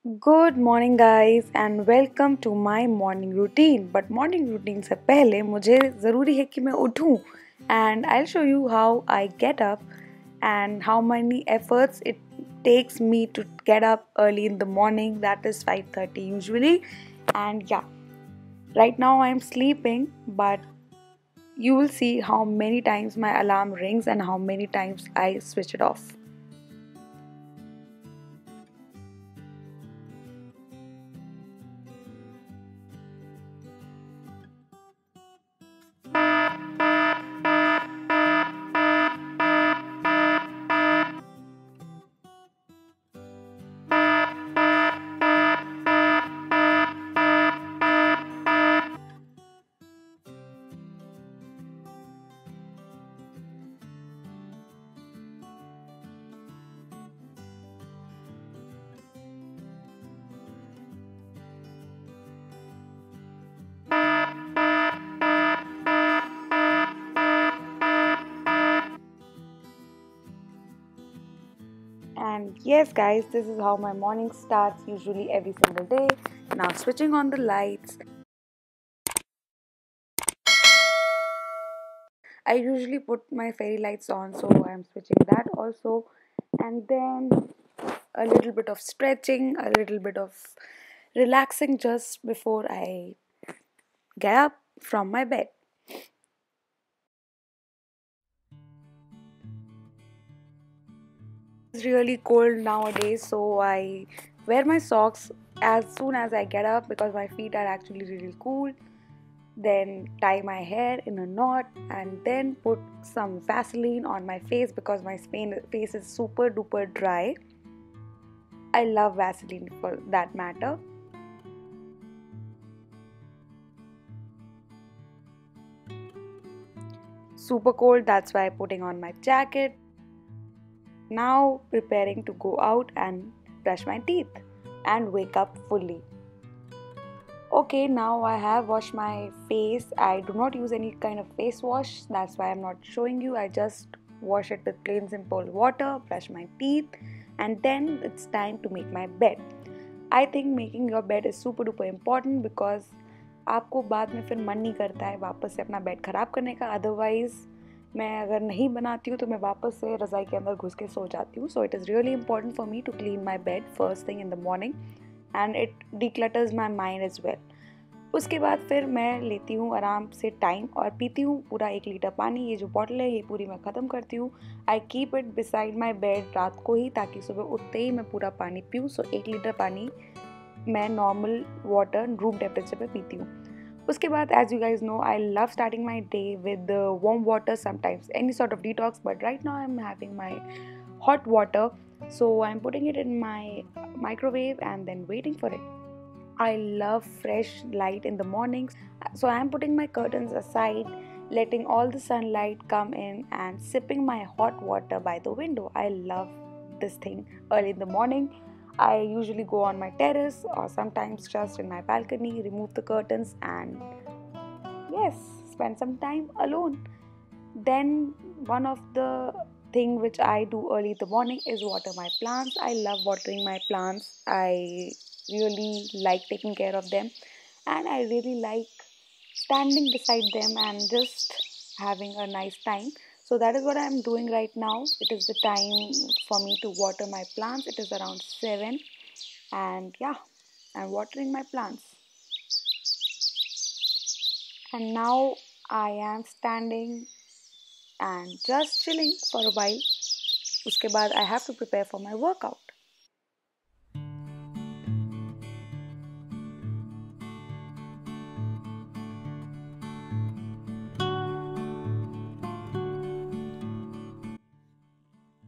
Good morning guys and welcome to my morning routine. But morning routine से पहले मुझे ज़रूरी है कि मैं उठूँ and I'll show you how I get up and how many efforts it takes me to get up early in the morning. That is 5:30 usually, and yeah, right now I'm sleeping, but you will see how many times my alarm rings and how many times I switch it off. And yes, guys, this is how my morning starts usually every single day. Now, switching on the lights. I usually put my fairy lights on, so I'm switching that also. And then a little bit of stretching, a little bit of relaxing just before I get up from my bed. It's really cold nowadays, so I wear my socks as soon as I get up because my feet are actually really cool. Then tie my hair in a knot and then put some Vaseline on my face because my face is super duper dry. I love Vaseline for that matter. Super cold, that's why I'm putting on my jacket. Now preparing to go out and brush my teeth and wake up fully. Okay, now I have washed my face. I do not use any kind of face wash, that's why I'm not showing you. I just wash it with plain simple water, brush my teeth, and then it's time to make my bed. I think making your bed is super duper important because आपको बाद में फिर मन नहीं करता है वापस से अपना बेड ख़राब करने का. अदरवाइज़ मैं अगर नहीं बनाती हूँ तो मैं वापस से रज़ाई के अंदर घुस के सो जाती हूँ. So it is really important for me to clean my bed first thing in the morning and it declutters my mind as well. उसके बाद फिर मैं लेती हूँ आराम से टाइम और पीती हूँ पूरा 1 लीटर पानी. ये जो बॉटल है ये पूरी मैं ख़त्म करती हूँ. I keep it beside my bed रात को ही ताकि सुबह उठते ही मैं पूरा पानी पीऊँ. सो 1 लीटर पानी मैं नॉर्मल वाटर रूम टेम्परेचर पे पीती हूँ. उसके बाद as you guys know I love starting my day with warm water, sometimes any sort of detox, but right now I am having my hot water, so I'm putting it in my microwave and then waiting for it. I love fresh light in the mornings, so I'm putting my curtains aside, letting all the sunlight come in and sipping my hot water by the window. I love this thing early in the morning. I usually go on my terrace or sometimes just in my balcony, remove the curtains and yes, spend some time alone. Then one of the thing which I do early in the morning is water my plants. I love watering my plants. I really like taking care of them and I really like standing beside them and just having a nice time. So that is what I am doing right now. It is the time for me to water my plants. It is around 7 and yeah, I'm watering my plants. And now I am standing and just chilling for a while. उसके बाद I have to prepare for my workout.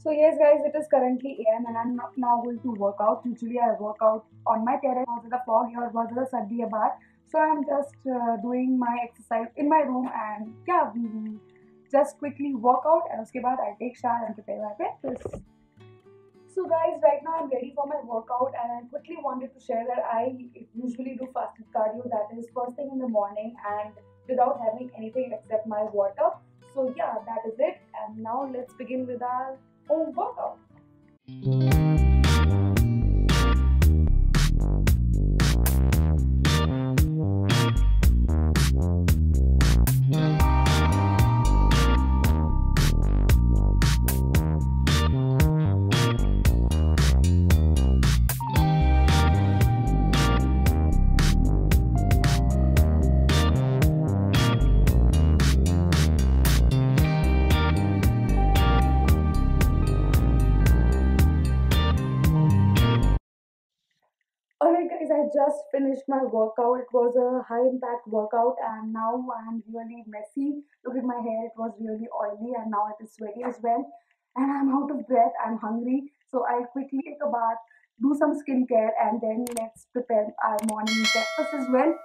So yes guys, it is currently AM and I'm not now going to work out. Usually I work out on my terrace. बहुत ज़्यादा fog है और बहुत ज़्यादा सर्दी है बाहर. So I'm just doing my exercise in my room and yeah, we just quickly work out and उसके बाद I take shower and prepare my breakfast. So guys, right now I'm ready for my workout and I quickly wanted to share that I usually do fasted cardio, that is first thing in the morning and without having anything except my water. So yeah, that is it, and now let's begin with our home workout. Alright guys, I just finished my workout. It was a high impact workout and now I'm really messy. Look at my hair, it was really oily and now it is sweaty as well. And I'm out of breath, I'm hungry. So I'll quickly take a bath, do some skincare and then let's prepare our morning breakfast as well.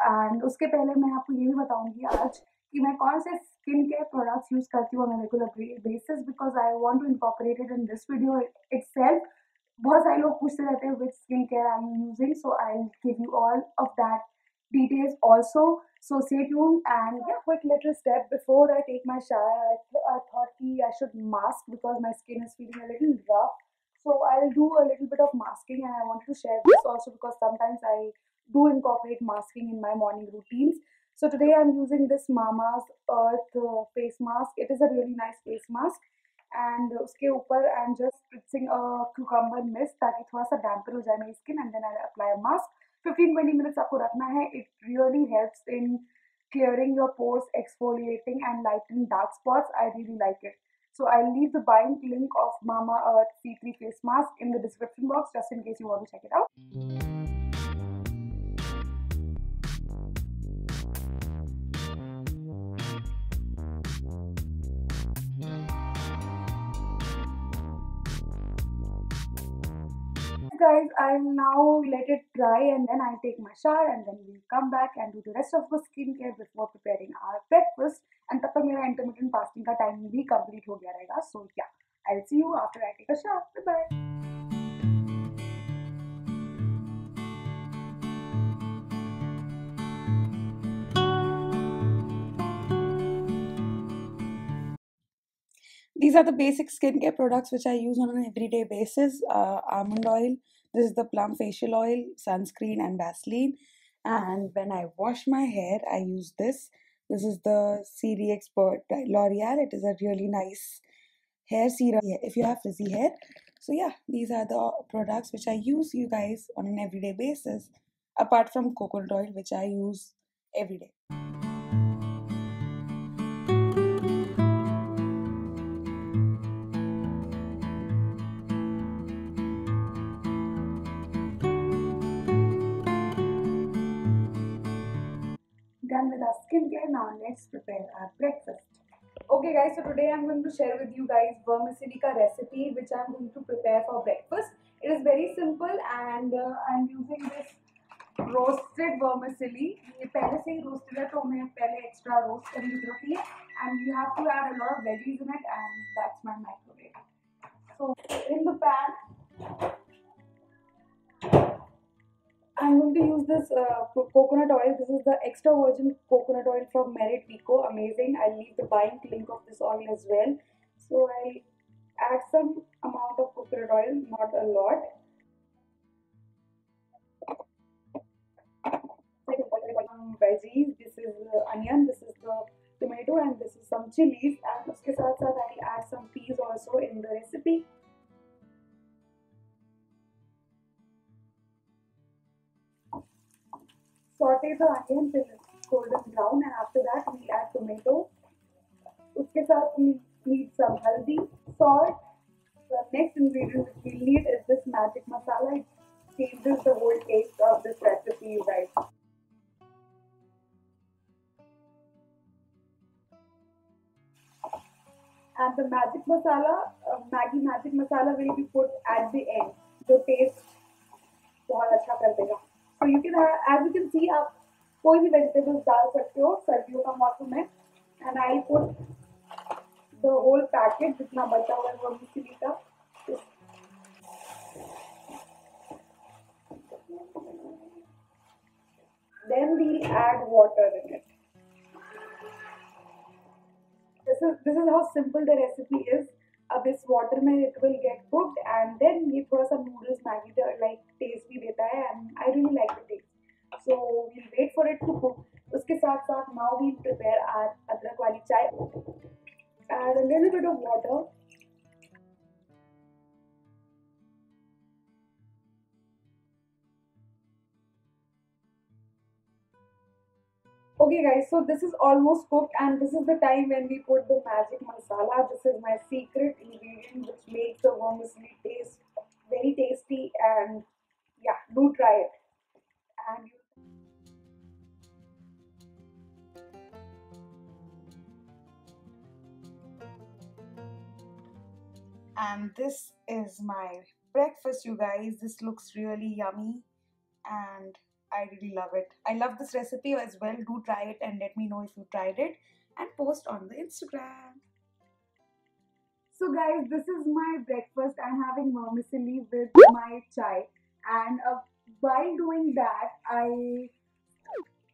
And उसके पहले मैं आपको ये भी बताऊंगी आज कि मैं कौन से स्किन केयर प्रोडक्ट्स यूज करती हूँ on a regular basis because I want to incorporate it in this video itself. बहुत सारे लोग पूछते रहते हैं which skin care are you using so I give you all of that details also. So stay tuned and yeah, quick little step before I take my shower. I thought I should mask because my skin is feeling a little rough. So I'll do a little bit of masking and I wanted to share this also because sometimes I do incorporate masking in my morning routines. So today I'm using this Mama's Earth face mask. It is a really nice face mask. And उसके ऊपर I am just spritzing cucumber mist ताकि थोड़ा सा damper हो जाए मेरी skin and then I apply mask 15-20 minutes आपको रखना है. It really helps in clearing your pores, exfoliating and lightening dark spots. I really like it. So I'll leave the buying link of Mama Earth C3 face mask in the description box just in case you want to check it out. Guys, I'll now let it dry and then I'll take my shower and then we'll come back and do the rest of the skincare before preparing our breakfast. And तब तक मेरा intermittent fasting का time भी complete हो गया रहेगा. So yeah, I'll see you after I take a shower. Bye bye. These are the basic skincare products which I use on an everyday basis. Almond oil, this is the plum facial oil, sunscreen and Vaseline. And when I wash my hair, I use this. This is the CD Expert by L'Oreal. It is a really nice hair serum if you have frizzy hair. So yeah, these are the products which I use, you guys, on an everyday basis. Apart from coconut oil, which I use every day. Done with our skincare, now let's prepare our breakfast. Okay guys, so today I'm going to share with you guys vermicelli ka recipe which I'm going to prepare for breakfast. It is very simple and I'm using this roasted vermicelli. ये पहले से ही roasted है तो मैं पहले extra roast करने की जरूरत नहीं है and you have to add a lot of veggies in it and that's my microwave. So in the pan I'm going to use this coconut oil. This is the extra virgin coconut oil from Merit Pico. Amazing. I'll leave the buying link of this oil as well. So I'll add some amount of coconut oil, not a lot. Veggies. This is onion. This is the tomato, and this is some chilies. And uske saath saath I'll add some peas also in the recipe. Saute the onion till it's golden brown and after that we add tomato. उसके साथ we need some haldi, salt. The next ingredient which we need is this magic masala. It changes the whole taste of this recipe, you guys. And the magic masala, Maggi magic masala will be put at the end. जो taste बहुत अच्छा कर देगा. So you can have, as you can see, आप कोई भी vegetables डाल सकते हो सर्दियों का मौसम है. And I'll put the whole packet जितना बचा हुआ है vermicelli का. Then we'll add water in it. This is how simple the recipe is. अब इस water में it will get cooked and then ये थोड़ा सा noodles Maggi like taste भी देता है and I really like the taste. So we'll wait for it to cook. उसके साथ साथ now we'll prepare our अदरक वाली चाय. Add a little bit of water Okay guys, so this is almost cooked and this is the time when we put the magic masala. This is my secret ingredient which makes the vermicelli taste very tasty, and yeah, do try it. And this is my breakfast, you guys. This looks really yummy and I really love it. I love this recipe as well. Do try it and let me know if you tried it and post on the Instagram. So guys, this is my breakfast. I'm having vermicelli with my chai, and while doing that, I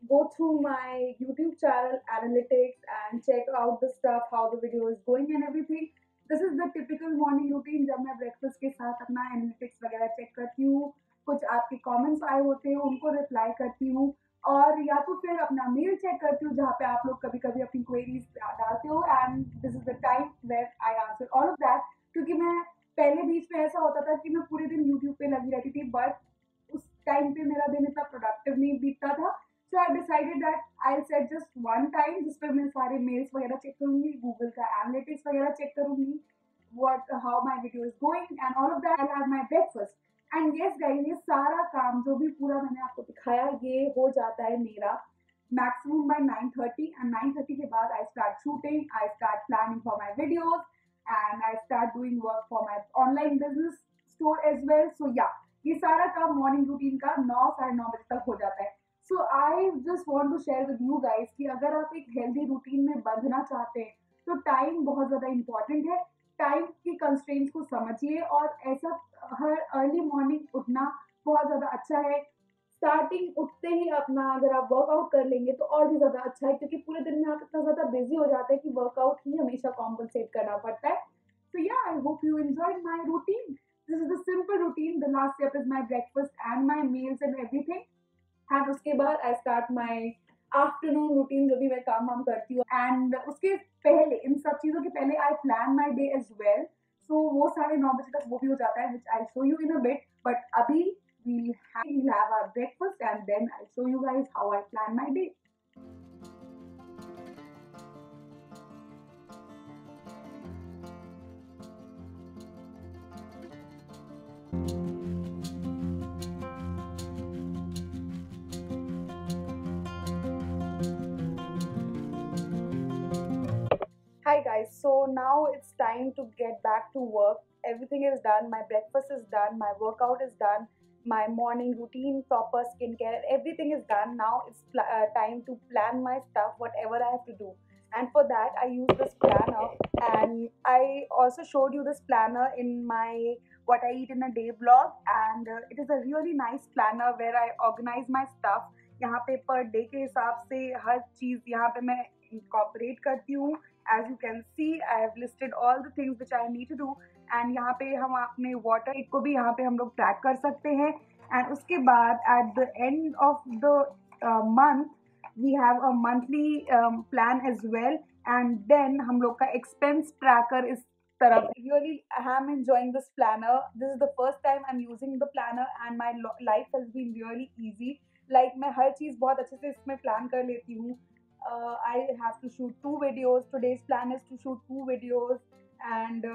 go through my YouTube channel analytics and check out the stuff, how the video is going and everything. This is the typical morning routine जब मैं breakfast के साथ अपना analytics वगैरह check करती हूँ, कुछ आपके comments आए होते हैं उनको reply करती हूँ, और या तो फिर अपना मेल चेक करती हूँ जहाँ पे आप लोग कभी कभी अपनी क्वेरीज डालते हो, and this is the time where I answer all of that. क्योंकि मैं पहले बीच में ऐसा होता था कि मैं पूरे दिन यूट्यूब पे लगी रहती थी, बट उस टाइम पे मेरा दिन इतना प्रोडक्टिव नहीं बीतता था. So I decided that I set just one time जिस पे मैं सारे मेल्स वगैरह चेक करूंगी, गूगल का एनालिटिक्स वगैरह चेक करूंगी, what how my video is going and all of that. I'll have my breakfast. And yes guys, ये सारा काम जो भी पूरा मैंने आपको दिखाया ये हो जाता है मेरा मैक्सिमम बाय 9:30, एंड 9:30 के बाद I start shooting, I start planning for my videos, and I start doing work for my online business store as well. So yeah, ये सारा काम मॉर्निंग रूटीन का 9 साढ़े 9 बजे तक हो जाता है. So I just want to share with you guys कि अगर आप एक हेल्दी रूटीन में बंधना चाहते हैं तो टाइम बहुत ज़्यादा इंपॉर्टेंट है. टाइम की कंस्ट्रेंट्स को समझिए, और ऐसा हर अर्ली मॉर्निंग उठना बहुत ज़्यादा अच्छा है. स्टार्टिंग उठते ही अपना अगर आप वर्कआउट कर लेंगे तो और भी ज़्यादा अच्छा है, क्योंकि पूरे दिन में आप इतना ज़्यादा बिजी हो जाते हैं कि वर्कआउट ही हमेशा कॉम्पनसेट करना पड़ता है. So yeah, I hope you enjoyed my routine. This is the simple routine. The last step is my breakfast and my meals and everything. And उसके बाद I start my afternoon routine, जो भी मैं काम वाम करती हूँ. एंड उसके पहले, इन सब चीज़ों के पहले I plan my day as well. So वो साढ़े 9 बजे तक वो भी हो जाता है, which I show you in a bit. But अभी we'll have our breakfast and then I'll show you guys how I plan my day. Hi guys, so now it's time to get back to work. Everything is done, my breakfast is done, my workout is done, my morning routine, proper skincare, everything is done. Now it's time to plan my stuff, whatever I have to do. And for that, I use this planner, and I also showed you this planner in my What I Eat in a Day blog. And it is a really nice planner where I organize my stuff. यहाँ पे per day के हिसाब से हर चीज़ यहाँ पे मैं incorporate करती हूँ. As you can see, I have listed all the things which I need to do. And यहाँ पे हम अपने water को भी यहाँ पे हम लोग track कर सकते हैं. And उसके बाद at the end of the month we have a monthly plan as well. And then हम लोग का expense tracker इस तरफ. Really, I am enjoying this planner. This is the first time I'm using the planner and my life has been really easy. Like मैं हर चीज़ बहुत अच्छे से इसमें plan कर लेती हूँ. I have to shoot 2 videos. Today's plan is to shoot 2 videos and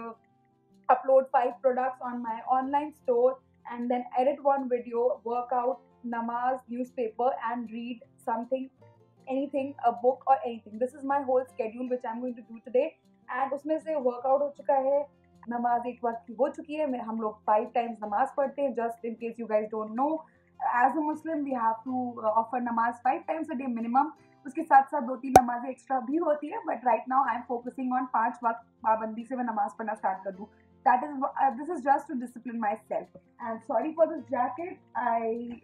upload 5 products on my online store, and then edit 1 video, work out, namaz, newspaper, and read something, anything, a book or anything. This is my whole schedule which I'm going to do today. And उसमें से workout हो चुका है, नमाज एक वक्त की हो चुकी है. हम लोग 5 times नमाज पढ़ते हैं. Just in case you guys don't know, as a Muslim we have to offer namaz 5 times a day minimum. उसके साथ साथ 2-3 नमाजें एक्स्ट्रा भी होती है, but right now I am focusing on 5 वक्त पाबंदी से मैं नमाज पढ़ना स्टार्ट कर दूँ. That is this is just to discipline myself. And sorry for this jacket,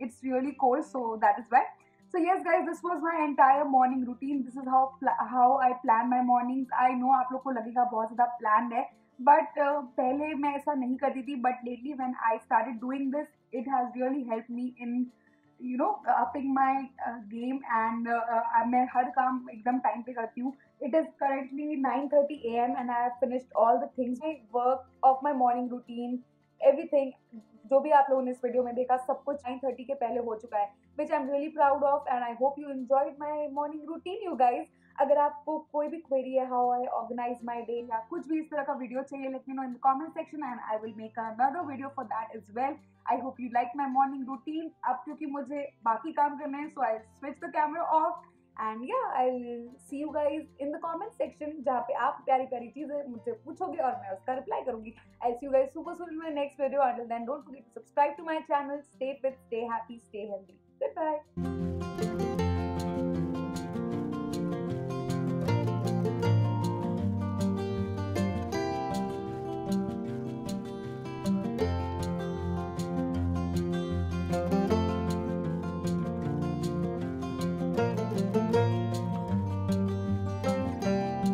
it's really cold, so that is why. So yes guys, this was my entire morning routine. This is how I plan my mornings. I know आप लोग को लगेगा बहुत ज़्यादा planned है, but पहले मैं ऐसा नहीं करती थी. But lately when I started doing this, it has really helped me in upping my game. And मैं हर काम एकदम टाइम पे करती हूँ. It is currently 9:30 a.m. and I have finished all the things. My work of my morning routine, everything जो भी आप लोगों ने इस वीडियो में देखा सब कुछ 9:30 के पहले हो चुका है, which I am really proud of and I hope you enjoyed my morning routine you guys. अगर आपको कोई भी क्वेरी है, how I organize my day या कुछ भी इस तरह का वीडियो चाहिए, let me know in the comment section and I will make another video for that as well. I hope you like my morning routine. अब क्योंकि मुझे बाकी काम करने हैं, सो I switch the camera off and yeah I will see you guys in the comment section, जहाँ पे आप प्यारी प्यारी चीजें मुझसे पूछोगे और मैं उसका रिप्लाई करूंगी। I see you guys super soon in my next video. Until then, don't forget to subscribe to my channel. Stay fit, stay happy, stay healthy. Goodbye.